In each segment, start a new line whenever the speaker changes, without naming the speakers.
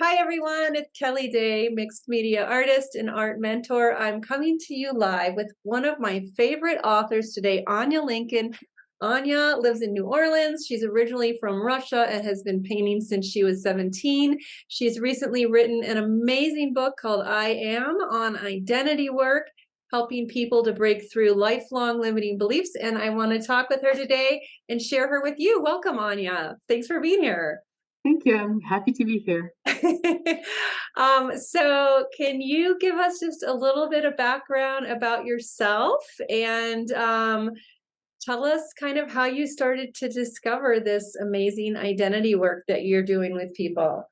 Hi, everyone. It's Kelly Day, mixed media artist and art mentor. I'm coming to you live with one of my favorite authors today, Anya Lincoln. Anya lives in New Orleans. She's originally from Russia and has been painting since she was 17. She's recently written an amazing book called I Am on identity work, helping people to break through lifelong limiting beliefs. And I want to talk with her today and share her with you. Welcome, Anya. Thanks for being here.
Thank you. I'm happy to be here.
So can you give us just a little bit of background about yourself and tell us kind of how you started to discover this amazing identity work that you're doing with people?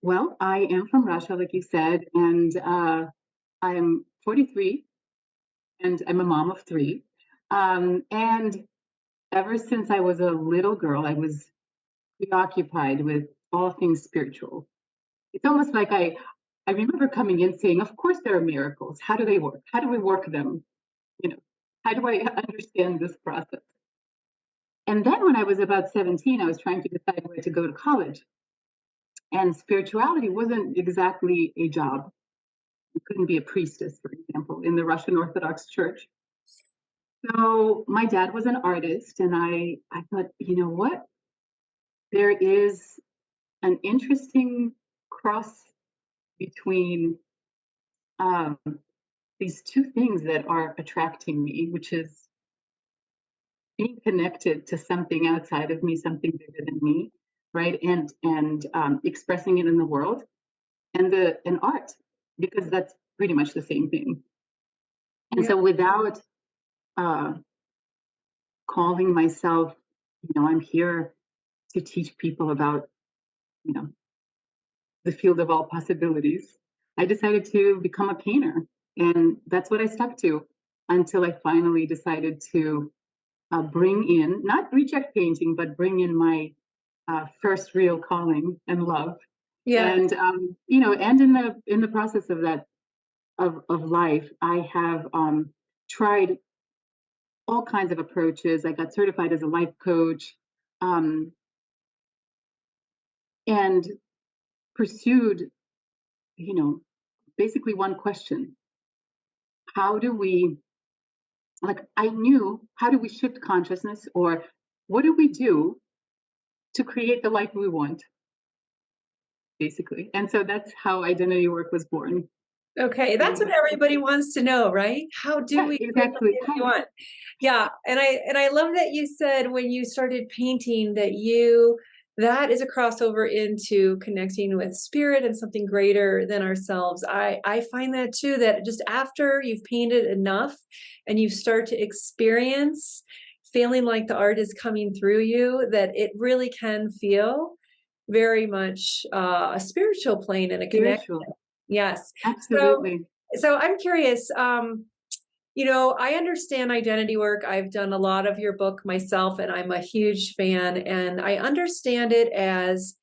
Well, I am from Russia, like you said, and I'm 43 and I'm a mom of three. And ever since I was a little girl, I was preoccupied with all things spiritual. It's almost like I remember coming in saying, of course there are miracles. How do they work? How do we work them? You know, how do I understand this process? And then when I was about 17, I was trying to decide where to go to college. And spirituality wasn't exactly a job. You couldn't be a priestess, for example, in the Russian Orthodox Church. So my dad was an artist, and I thought, you know what? There is an interesting cross between um, these two things that are attracting me, which is being connected to something outside of me, something bigger than me, right? And expressing it in the world, and art, because that's pretty much the same thing. And
Yeah.
so without uh, calling myself, I'm here to teach people about, you know, the field of all possibilities, I decided to become a painter. And that's what I stuck to until I finally decided to bring in, not reject painting, but bring in my first real calling and love.
Yeah.
And, and in the process of that, of life, I have tried all kinds of approaches. I got certified as a life coach, um, and pursued, you know, basically one question: How do we, I knew, how do we shift consciousness, or what do we do to create the life we want, basically? And so that's how identity work was born.
Okay, that's what
And
everybody wants to know, right? How do
yeah,
we create the
exactly.
life we want? Yeah, and I love that you said when you started painting that that is a crossover into connecting with spirit and something greater than ourselves. I find that too, that just after you've painted enough and you start to experience feeling like the art is coming through you, that it really can feel very much a spiritual plane and a connection.
Spiritual.
Yes. So
Absolutely.
so I'm curious, I understand identity work. I've done a lot of your book myself, and I'm a huge fan. And I understand it as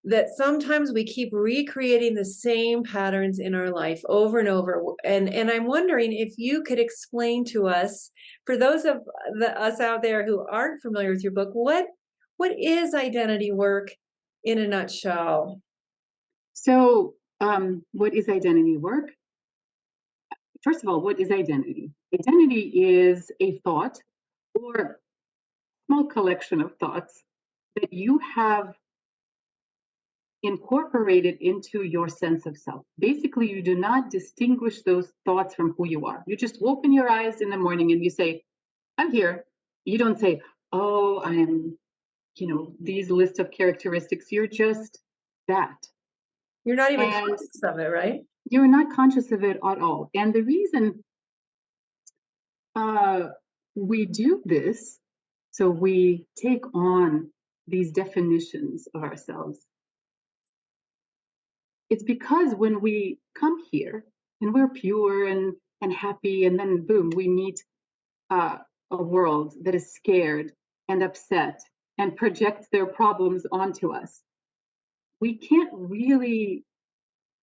that sometimes we keep recreating the same patterns in our life over and over. And I'm wondering if you could explain to us, for those of us out there who aren't familiar with your book, what is identity work in a nutshell?
So, what is identity work? First of all, what is identity? Identity is a thought or small collection of thoughts that you have incorporated into your sense of self. Basically, you do not distinguish those thoughts from who you are. You just open your eyes in the morning and you say, I'm here. You don't say, oh, I am, these list of characteristics. You're just that.
You're not even
And
conscious of it, right?
you're not conscious of it at all. And the reason uh, we do this, so we take on these definitions of ourselves, it's because when we come here and we're pure and happy, and then boom, we meet uh, a world that is scared and upset and projects their problems onto us, we can't really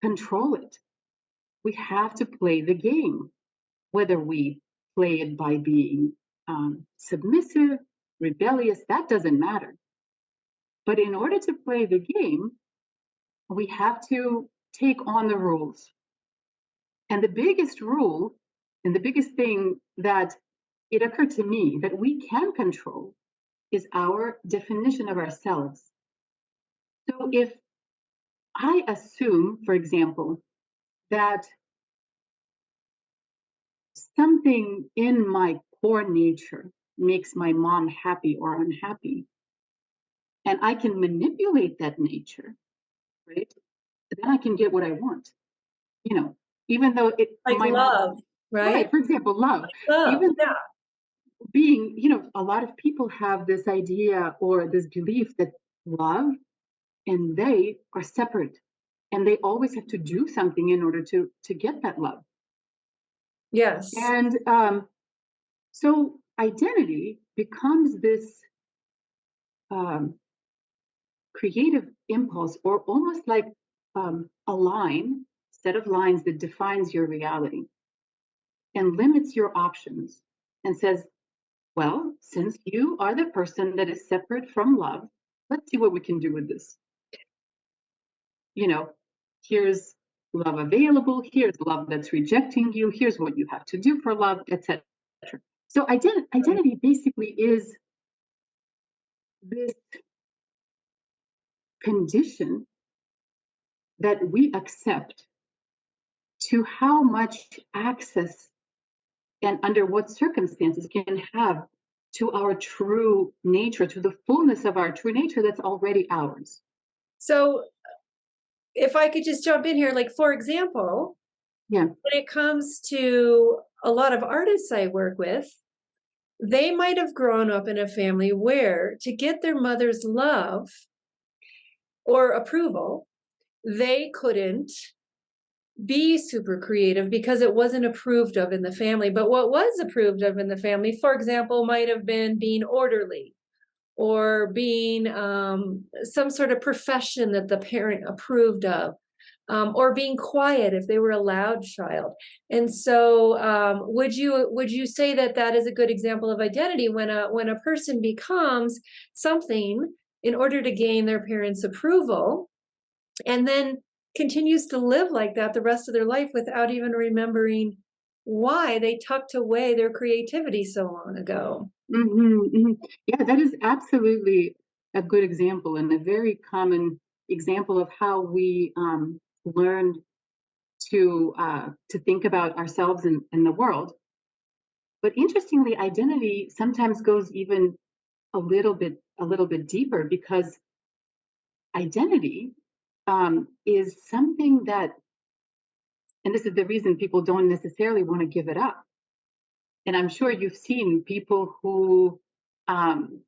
control it. We have to play the game, whether we play it by being submissive, rebellious, that doesn't matter. But in order to play the game, we have to take on the rules. And the biggest rule and the biggest thing that it occurred to me that we can control is our definition of ourselves. So if I assume, for example, that something in my core nature makes my mom happy or unhappy, and I can manipulate that nature, right? Then I can get what I want. You know, even though it
Like
my mom,
love, right?
right? For example, love.
Love,
Even
yeah.
though being, a lot of people have this idea or this belief that love and they are separate, and they always have to do something in order to get that love.
Yes.
And so identity becomes this um, creative impulse, or almost like a line, set of lines that defines your reality and limits your options and says, well, since you are the person that is separate from love, let's see what we can do with this. You know, here's love available, here's love that's rejecting you, here's what you have to do for love, etc. So identity basically is this condition that we accept to how much access and under what circumstances can have to our true nature, to the fullness of our true nature that's already ours.
So if I could just jump in here, like for example,
Yeah.
when it comes to a lot of artists I work with, they might have grown up in a family where to get their mother's love or approval, they couldn't be super creative because it wasn't approved of in the family. But what was approved of in the family, for example, might have been being orderly or being some sort of profession that the parent approved of. Or being quiet if they were a loud child. And so, would you say that that is a good example of identity when a person becomes something in order to gain their parents' approval, and then continues to live like that the rest of their life without even remembering why they tucked away their creativity so long ago?
Yeah, that is absolutely a good example and a very common example of how we learned to think about ourselves and the world. But interestingly, identity sometimes goes even a little bit deeper, because identity is something that, and this is the reason people don't necessarily want to give it up. And I'm sure you've seen people who um,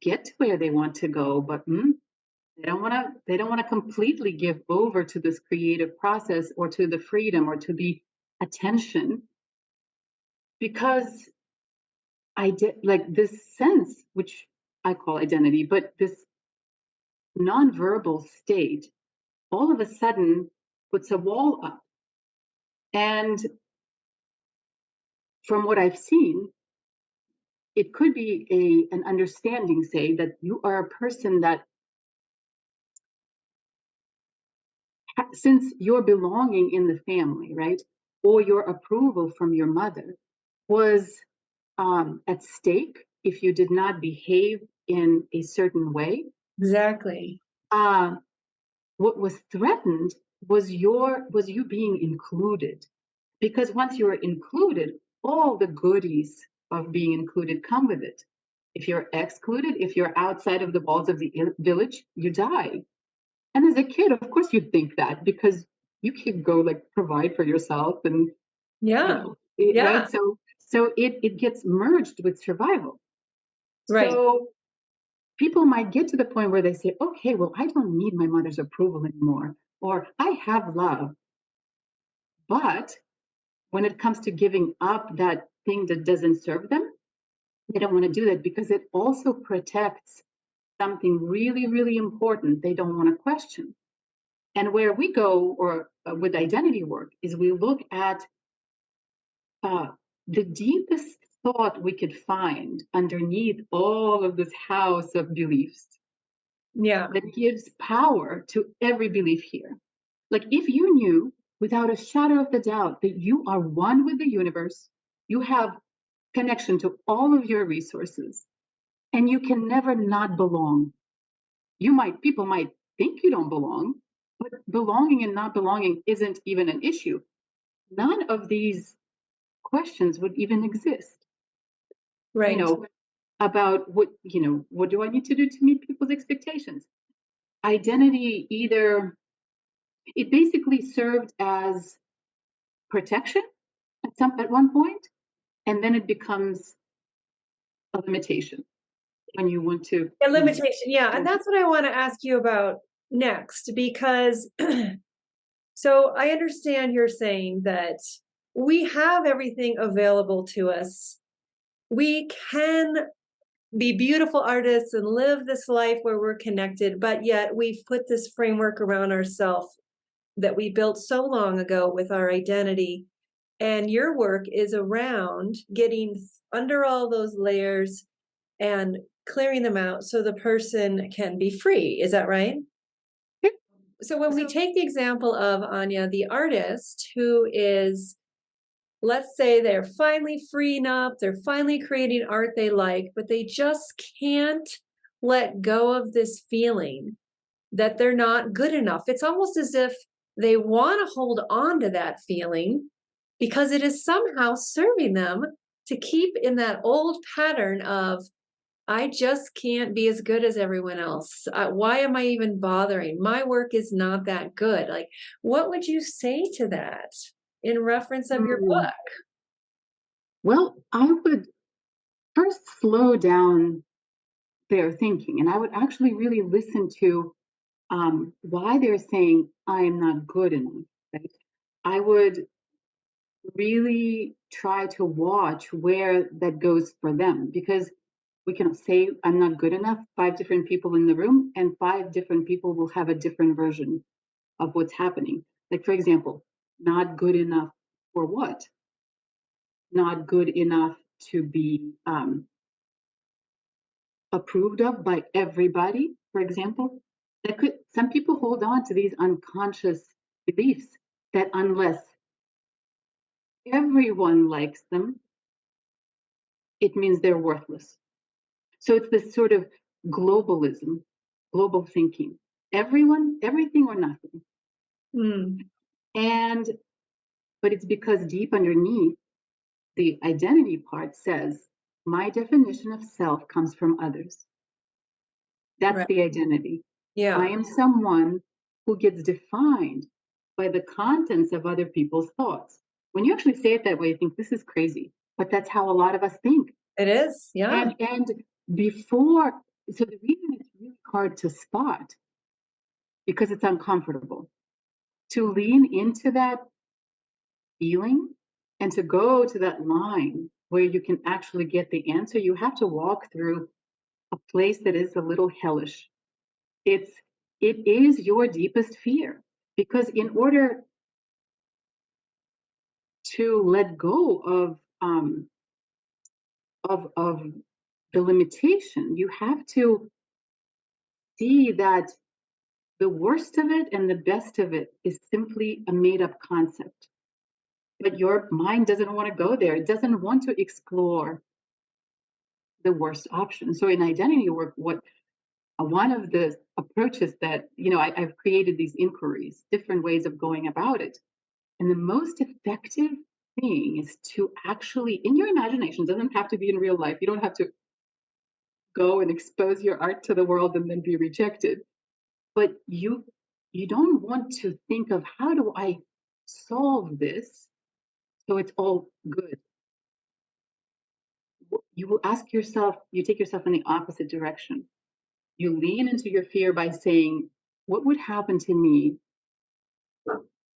get to where they want to go, but they don't want to completely give over to this creative process or to the freedom or to the attention, because I did like this sense, which I call identity, but this nonverbal state all of a sudden puts a wall up. And from what I've seen, it could be an understanding, say, that you are a person that, since your belonging in the family, right, or your approval from your mother was at stake if you did not behave in a certain way,
Exactly.
uh, what was threatened was you being included, because once you're included, all the goodies of being included come with it. If you're excluded, if you're outside of the walls of the village, you die. And as a kid, of course you'd think that, because you can go like provide for yourself and
Yeah.
right.
Yeah.
So it gets merged with survival.
Right.
So people might get to the point where they say, okay, well, I don't need my mother's approval anymore, or I have love. But when it comes to giving up that thing that doesn't serve them, they don't want to do that, because it also protects something really, really important they don't want to question. And where we go, or with identity work, is we look at uh, the deepest thought we could find underneath all of this house of beliefs.
Yeah.
that gives power to every belief here. Like if you knew without a shadow of the doubt that you are one with the universe, you have connection to all of your resources, and you can never not belong. People might think you don't belong, but belonging and not belonging isn't even an issue. None of these questions would even exist. You
Right.
know, about what do I need to do to meet people's expectations? Identity either it basically served as protection at one point, and then it becomes a limitation when you want to,
A limitation. Yeah. And that's what I want to ask you about next, because so I understand you're saying that we have everything available to us. We can be beautiful artists and live this life where we're connected, but yet we've put this framework around ourselves that we built so long ago with our identity. And your work is around getting under all those layers and clearing them out so the person can be free. Is that right? So when we take the example of Anya, the artist, who is, let's say they're finally freeing up, they're finally creating art they like, but they just can't let go of this feeling that they're not good enough. It's almost as if they want to hold on to that feeling because it is somehow serving them to keep in that old pattern of, I just can't be as good as everyone else. Why am I even bothering? My work is not that good. Like, what would you say to that in reference of your
Mm,
book?
well, I would first slow down their thinking, and I would actually really listen to why they're saying I am not good enough. Right? I would really try to watch where that goes for them, because we can say I'm not good enough, five different people in the room, and five different people will have a different version of what's happening. Like, for example, not good enough for what? Not good enough to be approved of by everybody, for example. Some people hold on to these unconscious beliefs that unless everyone likes them, it means they're worthless. So it's this sort of globalism, global thinking. Everyone, everything or nothing.
Hmm.
And but it's because deep underneath the identity part says my definition of self comes from others. That's
Right.
the identity. I
Yeah,
am someone who gets defined by the contents of other people's thoughts. When you actually say it that way, you think this is crazy, but that's how a lot of us think.
it is. Yeah.
And before, so the reason it's really hard to spot because it's uncomfortable to lean into that feeling and to go to that line where you can actually get the answer. You have to walk through a place that is a little hellish. It's it is your deepest fear, because in order to let go of the limitation, you have to see that the worst of it and the best of it is simply a made up concept. But your mind doesn't want to go there. It doesn't want to explore the worst option. So in identity work, what one of the approaches that I've created these inquiries, different ways of going about it. And the most effective thing is to actually, in your imagination, doesn't have to be in real life. You don't have to go and expose your art to the world and then be rejected. But you don't want to think of how do I solve this so it's all good. You will ask yourself, you take yourself in the opposite direction. You lean into your fear by saying, what would happen to me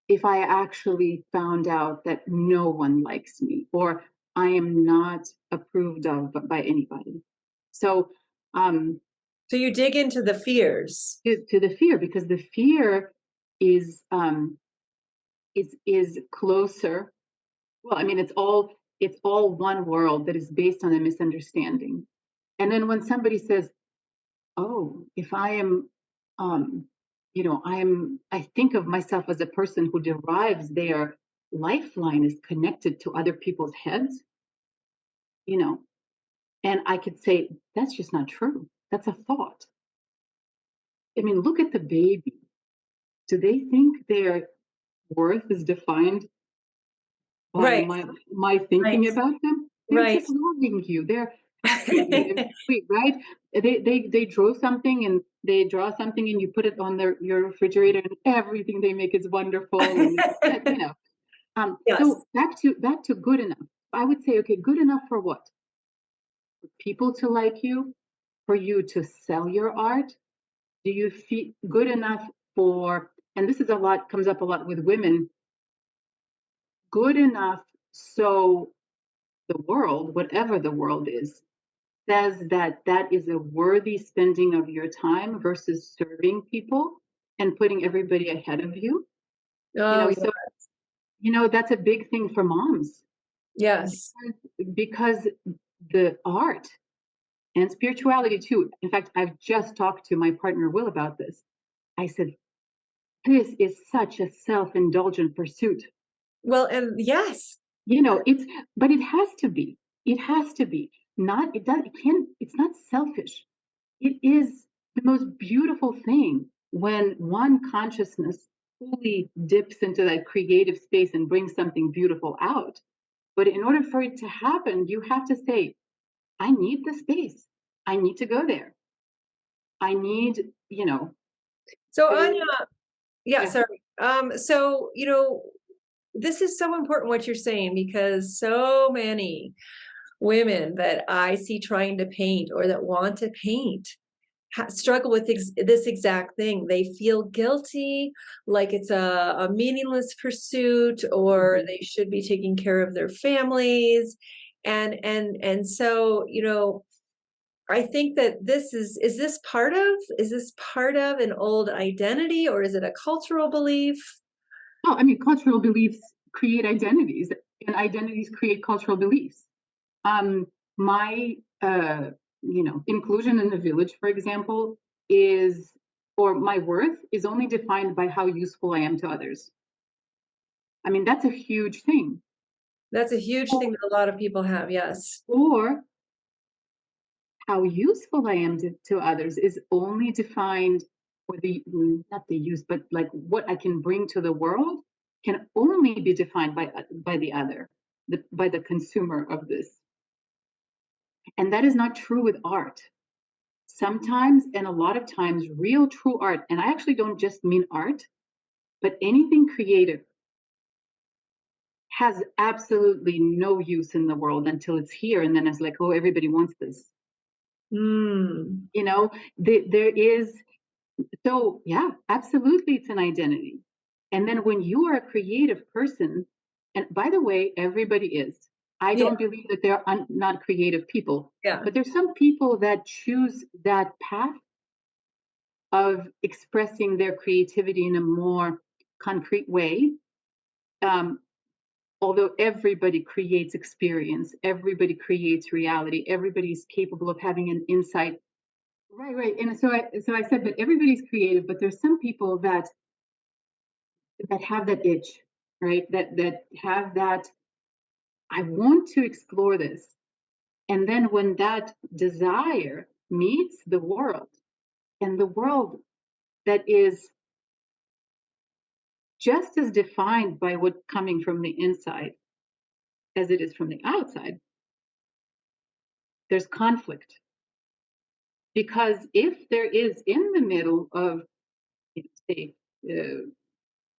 if I actually found out that no one likes me or I am not approved of by anybody? So,
So you dig into the fears.
to the fear, because the fear is is closer. Well, I mean, it's all one world that is based on a misunderstanding. And then when somebody says, oh, if I am, um, I think of myself as a person who derives their lifeline is connected to other people's heads, you know, and I could say, that's just not true. That's a thought. I mean, look at the baby. Do they think their worth is defined by
Right,
my
right,
thinking about them? They're
right.
just loving you. They're happy and sweet, right? They draw something and you put it on your refrigerator and everything they make is wonderful and
Yes.
so back to good enough. I would say, okay, good enough for what? For people to like you, for you to sell your art? Do you feel good enough for, and this is a lot, comes up a lot with women, good enough so the world, whatever the world is, says that that is a worthy spending of your time versus serving people and putting everybody ahead of you.
Oh, yeah.
So that's a big thing for moms
Yes.
because the art and spirituality too. In fact, I've just talked to my partner Will about this. I said, this is such a self-indulgent pursuit.
Well, and yes.
It's, but it has to be. It has to be. Not, it does, it can, it's not selfish. It is the most beautiful thing when one consciousness fully dips into that creative space and brings something beautiful out. But in order for it to happen, you have to say, I need the space. I need to go there. I need,
So
to,
Anya, yeah,
yeah.
sorry. So, this is so important what you're saying because so many women that I see trying to paint or that want to paint struggle with this exact thing. They feel guilty, like it's a meaningless pursuit, or
Mhm.
they should be taking care of their families, and so I think that is this part of an old identity, or is it a cultural belief?
Oh, I mean, cultural beliefs create identities, and identities create cultural beliefs. My, inclusion in the village, for example, is, or my worth is only defined by how useful I am to others. I mean, that's a huge thing.
That's a huge thing that a lot of people have. Yes.
Or how useful I am to others is only defined, or not the use, but like what I can bring to the world can only be defined by the other, by the consumer of this. And that is not true with art. Sometimes, and a lot of times, real true art, and I actually don't just mean art, but anything creative, has absolutely no use in the world until it's here. And then it's like, oh, everybody wants this.
Mm.
You know, there is, so yeah, absolutely, it's an identity. And then when you are a creative person, and by the way, everybody is. I
Yeah.
don't believe that there are not creative people,
Yeah.
but there's some people that choose that path of expressing their creativity in a more concrete way. Um, Although everybody creates experience, everybody creates reality, everybody is capable of having an insight. Right, right. And so I said that everybody's creative, but there's some people that have that itch, right? That have that, I want to explore this. And then when that desire meets the world, and the world that is just as defined by what's coming from the inside as it is from the outside, there's conflict. Because if there is in the middle of, say, uh,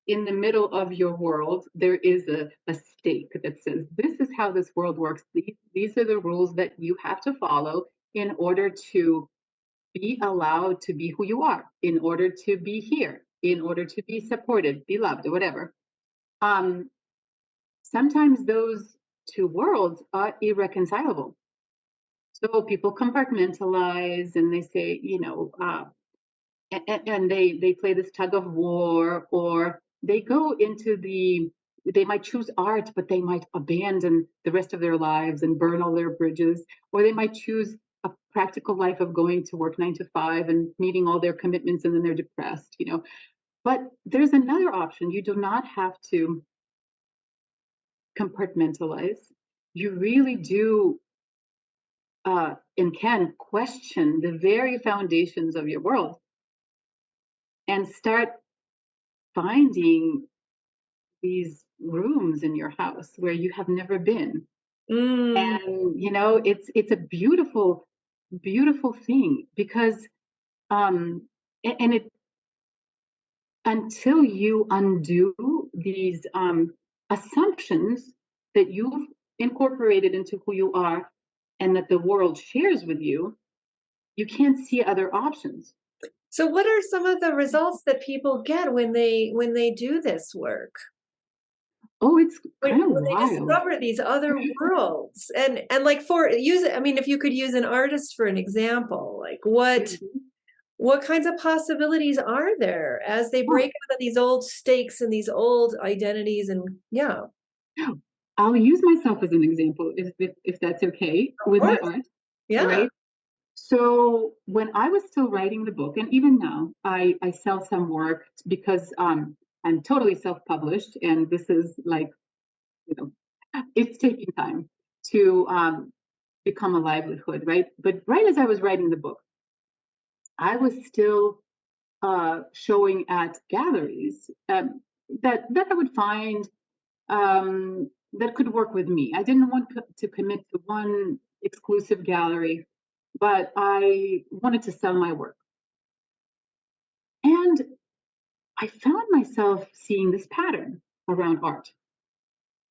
in the middle of your world, there is a stake that says, this is how this world works. These are the rules that you have to follow in order to be allowed to be who you are, in order to be here, in order to be supported, be loved, or whatever. Um, Sometimes those two worlds are irreconcilable. So people compartmentalize and they say, and they play this tug of war, or they go into they might choose art, but they might abandon the rest of their lives and burn all their bridges, or they might choose a practical life of going to work 9 to 5 and meeting all their commitments, and then they're depressed, you know. But there's another option. You do not have to compartmentalize. You really do and can question the very foundations of your world and start finding these rooms in your house where you have never been.
Mm,
And you know, it's a beautiful, beautiful thing because and it until you undo these assumptions that you've incorporated into who you are and that the world shares with you, you can't see other options.
so what are some of the results that people get when they do this work?
Oh, it's kind of
When they
wild.
discover these other worlds, and, like, for use I mean, if you could use an artist for an example, like,
Mhm.
what kinds of possibilities are there as they break
Oh,
out of these old stakes and these old identities and yeah,
I'll use myself as an example if that's okay
of
with my
course.
art,
Yeah.
right? So when I was still writing the book, and even now, I sell some work because I'm totally self-published, and this is like, you know, it's taking time to become a livelihood, right? But right as I was writing the book, I was still showing at galleries that I would find that could work with me. I didn't want to commit to one exclusive gallery, but I wanted to sell my work. And I found myself seeing this pattern around art.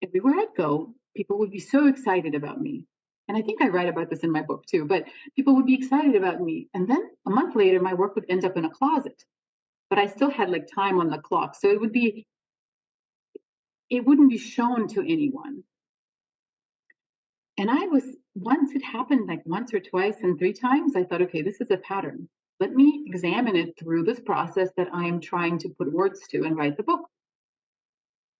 Everywhere I'd go, people would be so excited about me. And I think I write about this in my book too, but people would be excited about me. And then a month later, my work would end up in a closet, but I still had like time on the clock. So it wouldn't be shown to anyone. And I was, once it happened like once or twice and 3 times, I thought, okay, this is a pattern. Let me examine it through this process that I am trying to put words to and write the book.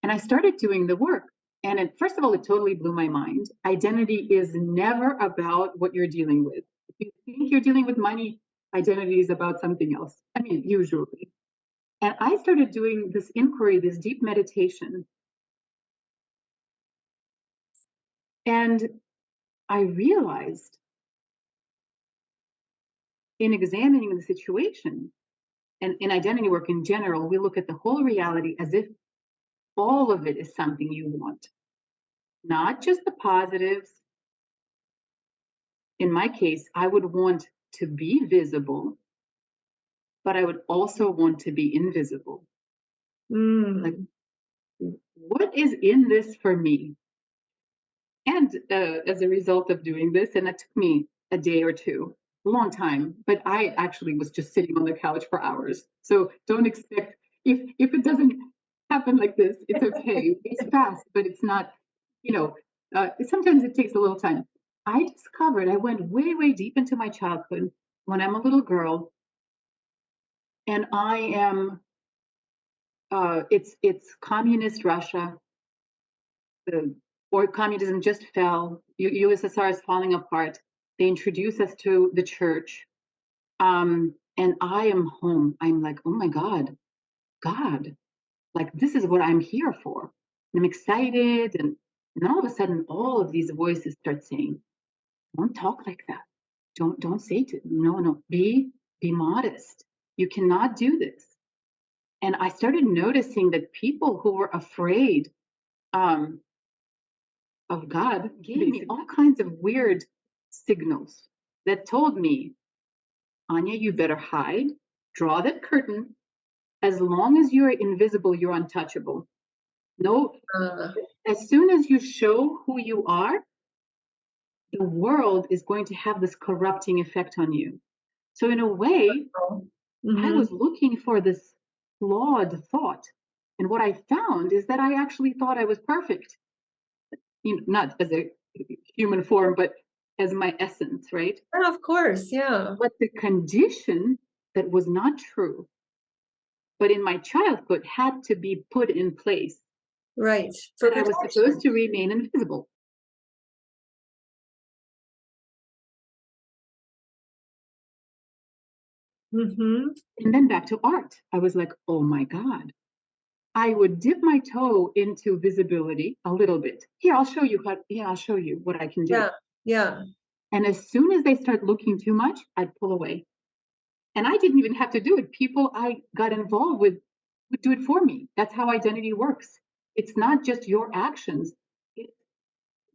And I started doing the work. And first of all, it totally blew my mind. Identity is never about what you're dealing with. If you think you're dealing with money, identity is about something else. I mean, usually. And I started doing this inquiry, this deep meditation. And I realized in examining the situation and in identity work in general, we look at the whole reality as if all of it is something you want, not just the positives. In my case, I would want to be visible, but I would also want to be invisible. Like,
Mm.
what is in this for me? And as a result of doing this, and it took me a day or two, a long time, but I actually was just sitting on the couch for hours. So don't expect, if it doesn't happen like this, it's okay. It's fast, but it's not, you know, sometimes it takes a little time. I discovered I went way, way deep into my childhood when I'm a little girl, and I am it's communist Russia, the or communism just fell. USSR is falling apart. They introduce us to the church, and I am home. I'm like, oh my God, like this is what I'm here for. And I'm excited, and then all of a sudden, all of these voices start saying, "Don't talk like that. Don't say to no. Be modest. You cannot do this." And I started noticing that people who were afraid um, of God gave me all kinds of weird signals that told me, Anya, you better hide, draw that curtain. As long as you're invisible, you're untouchable. No,
Uh,
as soon as you show who you are, the world is going to have this corrupting effect on you. So, in a way, I
mhm.
was looking for this flawed thought. And what I found is that I actually thought I was perfect, not as a human form, but as my essence, right?
Yeah, of course, yeah.
But the condition that was not true, but in my childhood had to be put in place
Right, for
that I was supposed
protection.
to remain invisible.
Mhm.
And then back to art. I was like, oh my God. I would dip my toe into visibility a little bit. I'll show you what I can do.
Yeah. Yeah.
And as soon as they start looking too much, I'd pull away. And I didn't even have to do it. People I got involved with would do it for me. That's how identity works. It's not just your actions. It,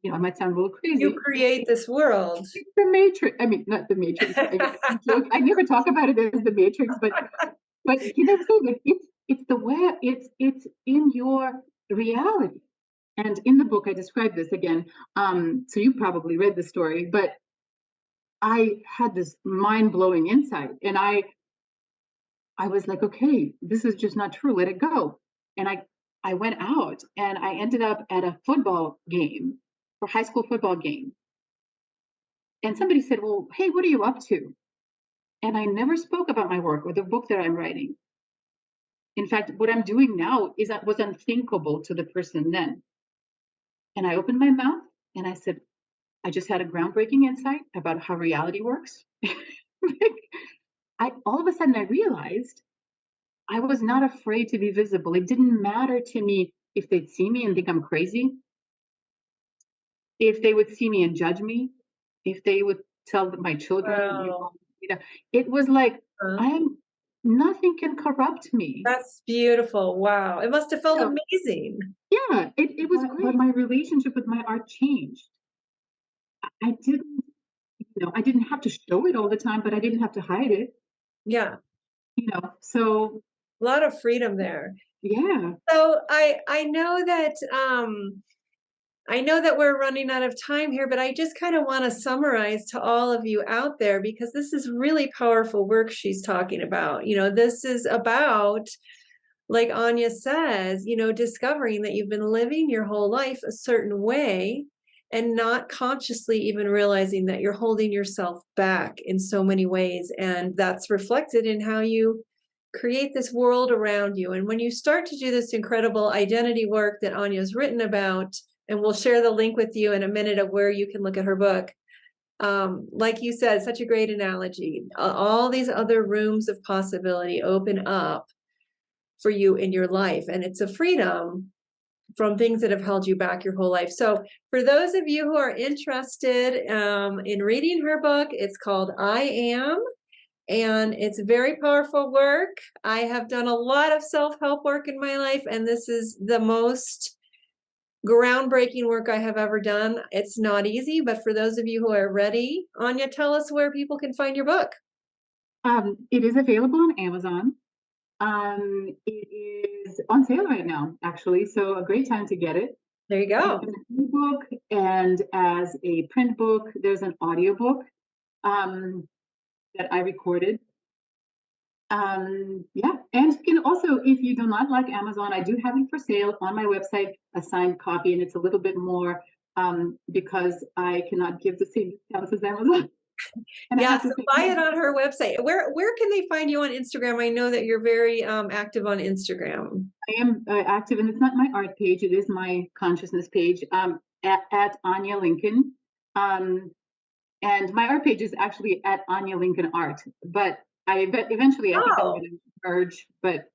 it might sound a little
You
crazy.
create this world.
It's the matrix. I mean, not the matrix. I joke. I never talk about it as the matrix, but you know what I'm saying? It's the way it's in your reality. And in the book, I describe this again. So you probably read the story, but I had this mind blowing insight, and I was like, okay, this is just not true. Let it go. And I went out, and I ended up at a football game, a high school football game. And somebody said, well, hey, what are you up to? And I never spoke about my work or the book that I'm writing. In fact, what I'm doing now was unthinkable to the person then. And I opened my mouth and I said, I just had a groundbreaking insight about how reality works. I all of a sudden I realized I was not afraid to be visible. It didn't matter to me if they'd see me and think I'm crazy, if they would see me and judge me, if they would tell my children,
Wow.
it was like
Uh,
I am nothing can corrupt me.
that's beautiful. Wow. It must have felt
So
amazing.
yeah, it was great. But my relationship with my art changed. I didn't, I didn't have to show it all the time, but I didn't have to hide it,
Yeah.
So
A lot of freedom there.
yeah.
So I know that I know that we're running out of time here, but I just kind of want to summarize to all of you out there because this is really powerful work she's talking about. This is about, like Anya says, discovering that you've been living your whole life a certain way and not consciously even realizing that you're holding yourself back in so many ways. And that's reflected in how you create this world around you. And when you start to do this incredible identity work that Anya's written about, and we'll share the link with you in a minute of where you can look at her book. Like you said, such a great analogy. All these other rooms of possibility open up for you in your life. And it's a freedom from things that have held you back your whole life. So for those of you who are interested in reading her book, it's called I Am. And it's very powerful work. I have done a lot of self-help work in my life, and this is the most groundbreaking work I have ever done. It's not easy, but for those of you who are ready, Anya, tell us where people can find your book.
It is available on Amazon. It is on sale right now, actually, so a great time to get it.
There you
As
go.
an ebook and as a print book, there's an audiobook that I recorded. Yeah, and you can also, if you do not like Amazon, I do have it for sale on my website, a signed copy, and it's a little bit more because I cannot give the same discounts as Amazon. And I
Yeah,
have
so
to say,
buy it on her website. Where can they find you on Instagram? I know that you're very active on Instagram.
I am active, and it's not my art page; it is my consciousness page. At Anya Lincoln, and my art page is actually at Anya Lincoln Art. But eventually, I think I'm
Oh,
going to merge. But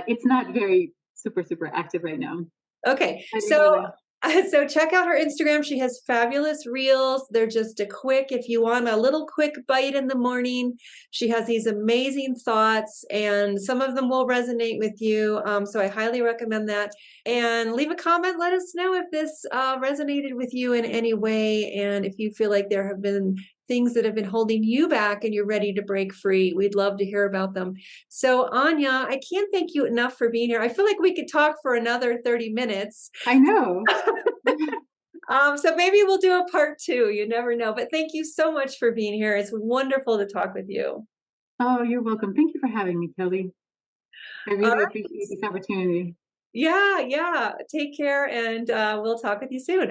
it's not very super active right now.
okay.
But
So
anyway,
so check out her Instagram. She has fabulous reels. They're just a quick, if you want a little quick bite in the morning. She has these amazing thoughts, and some of them will resonate with you. So I highly recommend that. And leave a comment. Let us know if this resonated with you in any way, and if you feel like there have been things that have been holding you back and you're ready to break free. We'd love to hear about them. So Anya, I can't thank you enough for being here. I feel like we could talk for another 30 minutes.
I know.
So maybe we'll do a part two. You never know. But thank you so much for being here. It's wonderful to talk with you.
Oh, you're welcome. Thank you for having me, Kelly. I
All
really
right.
appreciate this opportunity.
Yeah, yeah. Take care, and we'll talk with you soon.